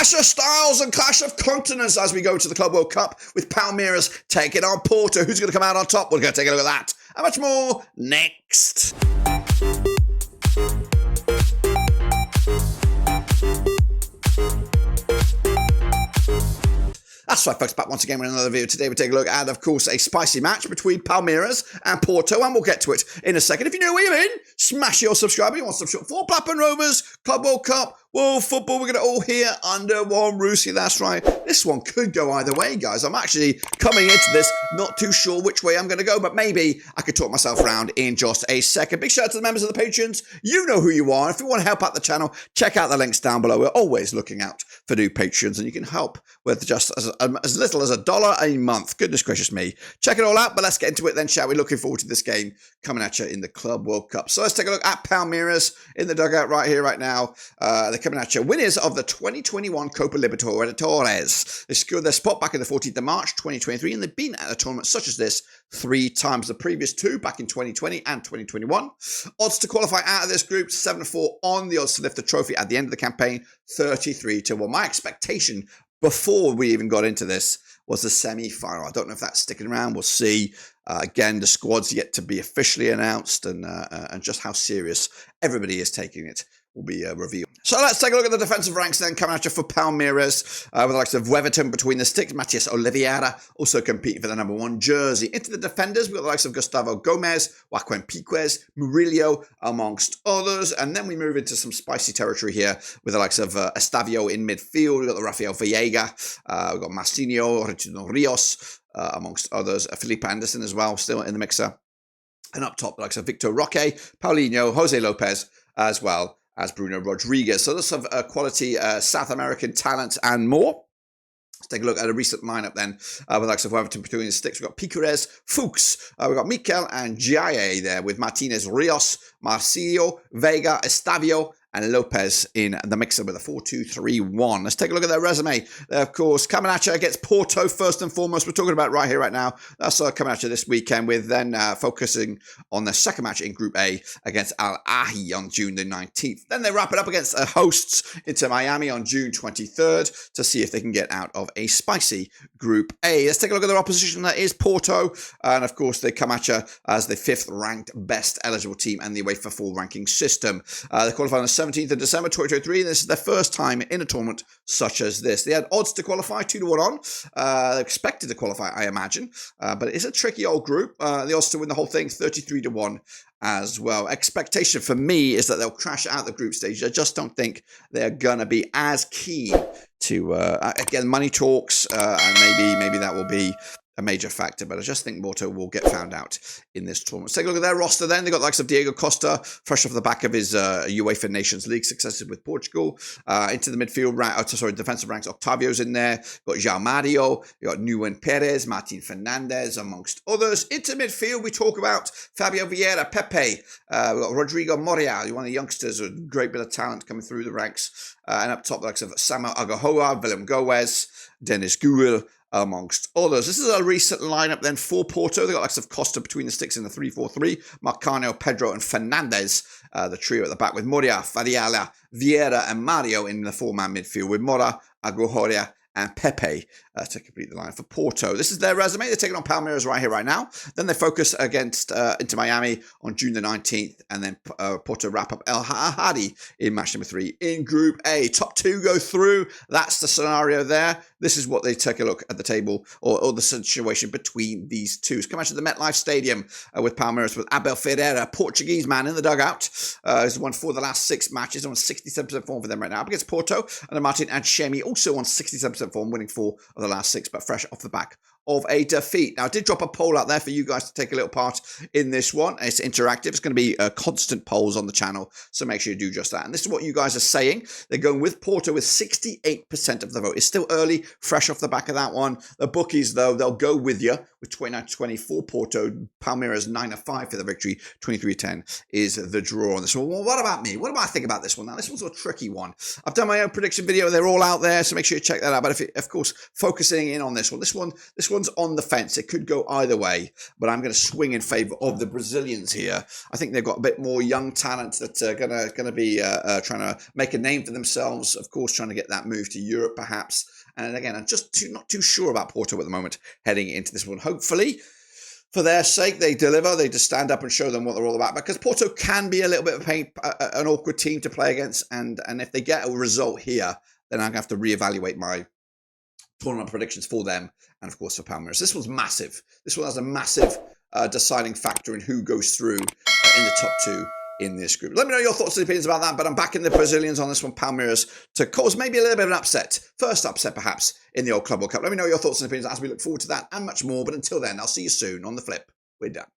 Clash of styles and clash of continents as we go to the Club World Cup with Palmeiras taking on Porto. Who's going to come out on top? We're going to take a look at that and much more next. That's right, folks, back once again with another video. Today we take a look at, of course, a spicy match between Palmeiras and Porto, and we'll get to it in a second. If you know where you're in, smash your subscribe. You want subscribe for Blackburn Rovers, Club World Cup, World Football. We're going to all here under one roof. That's right. This one could go either way, guys. I'm actually coming into this not too sure which way I'm going to go, but maybe I could talk myself around in just a second. Big shout out to the members of the patrons. You know who you are. If you want to help out the channel, check out the links down below. We're always looking out for new patrons, and you can help with just as little as $1 a month. Goodness gracious me. Check it all out, but let's get into it then, shall we? Looking forward to this game coming at you in the Club World Cup. So let's take a look at Palmeiras in the dugout right here, right now. They're coming at you. Winners of the 2021 Copa Libertadores. They secured their spot back in the 14th of March, 2023, and they've been at a tournament such as this 3 times. The previous 2 back in 2020 and 2021. Odds to qualify out of this group, 7-4 on the odds to lift the trophy at the end of the campaign, 33-1. My expectation before we even got into this was the semi-final. I don't know if that's sticking around. We'll see. Again, the squad's yet to be officially announced, and just how serious everybody is taking it will be revealed. So let's take a look at the defensive ranks then, coming at you for Palmeiras, with the likes of Weverton between the sticks, Matias Oliveira also competing for the number 1 jersey. Into the defenders, we've got the likes of Gustavo Gomez, Joaquin Piquez, Murillo, amongst others. And then we move into some spicy territory here with the likes of Estavio in midfield. We've got the Rafael Veiga, we've got Marcinho, Retuno Rios, amongst others. Felipe Anderson as well, still in the mixer. And up top, the likes of Victor Roque, Paulinho, Jose Lopez, as well as Bruno Rodriguez. So lots of quality South American talent and more. Let's take a look at a recent lineup then with the likes of Weverton between the sticks. We've got Piquerez, Fuchs, we've got Mikel and Jaye there with Martinez, Rios, Marcillo, Veiga, Estavio, and Lopez in the mixer with a 4-2-3-1. Let's take a look at their resume. They're, of course, coming at you against Porto first and foremost. We're talking about right here, right now. That's coming at you this weekend with then focusing on their second match in Group A against Al Ahly on June the 19th. Then they wrap it up against hosts into Miami on June 23rd to see if they can get out of a spicy Group A. Let's take a look at their opposition. That is Porto. And, of course, they come at you as the 5th ranked best eligible team in the UEFA full ranking system. They qualify on the 17th of December 2023. This is their first time in a tournament such as this. They had odds to qualify, 2-1 on. They expected to qualify, I imagine, but it is a tricky old group. The odds to win the whole thing, 33-1 as well. Expectation for me is that they'll crash out the group stage. I just don't think they're going to be as keen to, again, money talks, and maybe that will be a major factor, but I just think Porto will get found out in this tournament. Let's take a look at their roster then. They've got the likes of Diego Costa, fresh off the back of his UEFA Nations League successes with Portugal. Into the midfield, defensive ranks, Octavio's in there. You've got João Mario, you've got Nguyen Perez, Martin Fernandez, amongst others. Into midfield, we talk about Fabio Vieira, Pepe. We've got Rodrigo Moria, one of the youngsters, a great bit of talent coming through the ranks. And up top, the likes of Samuel Agahoa, Willem Goes, Dennis Guil, amongst others. This is a recent lineup then for Porto. They've got likes of Costa between the sticks in the 3-4-3, Marcano, Pedro, and Fernandez, the trio at the back with Moria, Fariala, Vieira, and Mario in the 4-man midfield with Mora, Agujoria, and Pepe to complete the line for Porto. This is their resume. They're taking on Palmeiras right here, right now. Then they focus against into Miami on June the 19th, and then Porto wrap up El Ahly in match number 3 in Group A. Top 2 go through. That's the scenario there. This is what they take a look at the table or the situation between these two. So come out to the MetLife Stadium with Palmeiras with Abel Ferreira, Portuguese man in the dugout. He's won 4 of the last 6 matches, on 67% form for them right now. Up against Porto, and Martin Adshemi also on 67% form, winning 4 of the last 6, but fresh off the back of a defeat. Now, I did drop a poll out there for you guys to take a little part in this one. It's interactive. It's going to be constant polls on the channel, so make sure you do just that. And this is what you guys are saying. They're going with Porto with 68% of the vote. It's still early, fresh off the back of that one. The bookies, though, they'll go with you with 29-20 for Porto. Palmeiras 9-5 for the victory. 23-10 is the draw on this one. Well, what about me? What do I think about this one? Now, this one's a tricky one. I've done my own prediction video. They're all out there, so make sure you check that out. But of course, focusing in on this one one's on the fence. It could go either way, but I'm going to swing in favour of the Brazilians here. I think they've got a bit more young talent that are going to be trying to make a name for themselves. Of course, trying to get that move to Europe, perhaps. And again, I'm just not too sure about Porto at the moment heading into this one. Hopefully, for their sake, they deliver. They just stand up and show them what they're all about. Because Porto can be a little bit of an awkward team to play against. And if they get a result here, then I'm going to have to reevaluate my tournament predictions for them and, of course, for Palmeiras. This was massive. This one has a massive deciding factor in who goes through in the top two in this group. Let me know your thoughts and opinions about that, but I'm backing the Brazilians on this one, Palmeiras, to cause maybe a little bit of an upset. First upset, perhaps, in the old Club World Cup. Let me know your thoughts and opinions as we look forward to that and much more, but until then, I'll see you soon on The Flip. We're done.